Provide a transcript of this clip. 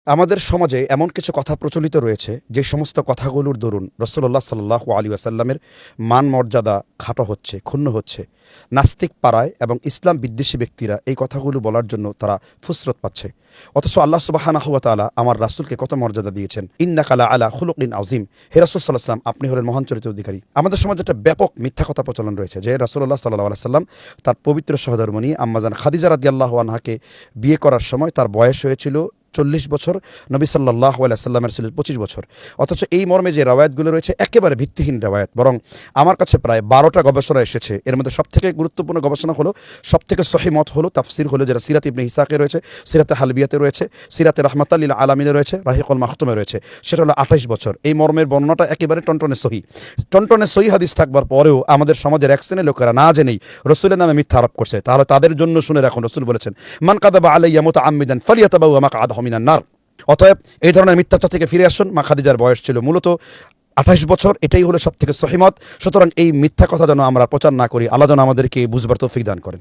আমাদের সমাজে এমন কিছু কথা প্রচলিত রয়েছে যে সমস্ত কথাগুলোর দরুন রাসূলুল্লাহ সাল্লাল্লাহু আলাইহি ওয়াসাল্লামের মান মর্যাদা খাটো হচ্ছে, ক্ষুণ্ণ হচ্ছে। নাস্তিক পাড়ায় এবং ইসলাম বিদ্বেষী ব্যক্তিরা এই কথাগুলো বলার জন্য তারা ফুসরত পাচ্ছে। অথচ আল্লাহ সুবহানাহু ওয়া তাআলা আমার রাসূলকে কত মর্যাদা দিয়েছেন। ইন্নাকা লা আলা খুলুকিন আযীম, হে রাসূল সাল্লাল্লাহু আলাইহি ওয়াসাল্লাম আপনি হলেন মহান চরিত্রের অধিকারী। আমাদের সমাজে একটা ব্যাপক মিথ্যা কথা প্রচলন রয়েছে যে রাসূলুল্লাহ সাল্লাল্লাহু আলাইহি ওয়াসাল্লাম তার পবিত্র সহধর্মিণী আম্মাজান খাদিজা রাদিয়াল্লাহু আনহাকে বিয়ে করার সময় তার বয়স হয়েছিল 40 বছর, নবী সাল্লাল্লাহু আলাইহি ওয়াসাল্লামের ছিল 25 বছর। অথচ এই মর্মে যে রাওয়ায়াতগুলো রয়েছে একেবারে ভিত্তিহীন রাওয়ায়াত। বরং আমার কাছে প্রায় 12টা গবেষণা এসেছে। এর মধ্যে সবথেকে গুরুত্বপূর্ণ গবেষণা হলো, সবথেকে সহিহ মত হলো, তাফসির হলো যেটা সিরাত ইবনে ইসাকে রয়েছে, সিরাতে হালবিয়াতে রয়েছে, সিরাতে রাহমাতাল লিল আলামিনে রয়েছে, রাহিকুল মাখতুমে রয়েছে, সেটা হলো 28 বছর। এই মর্মের বর্ণনাটা একেবারে টনটনে সহিহ। টনটনে সহিহ হাদিস থাকবার পরেও আমাদের সমাজের এক শ্রেণীর লোকেরা না জেনেই রাসূলের নামে মিথ্যা আরোপ করছে। তাহলে তাদের জন্য শুনে রাখুন, রাসূল বলেছেন, মান কাযাবা আলাইয়া মুতাআম্মিদান ফালিয়াতাবাওয়া মাকআদাহু মিনান নার। অতএব এই ধরনের মিথ্যাচার থেকে ফিরে আসুন। মা খাদিজার বয়স ছিল মূলত 28 বছর, এটাই হলো সবথেকে সহিহ মত। সুতরাং এই মিথ্যা কথা যেন আমরা প্রচার না করি। আল্লাহ যেন আমাদেরকে বুঝবার তৌফিক দান করেন।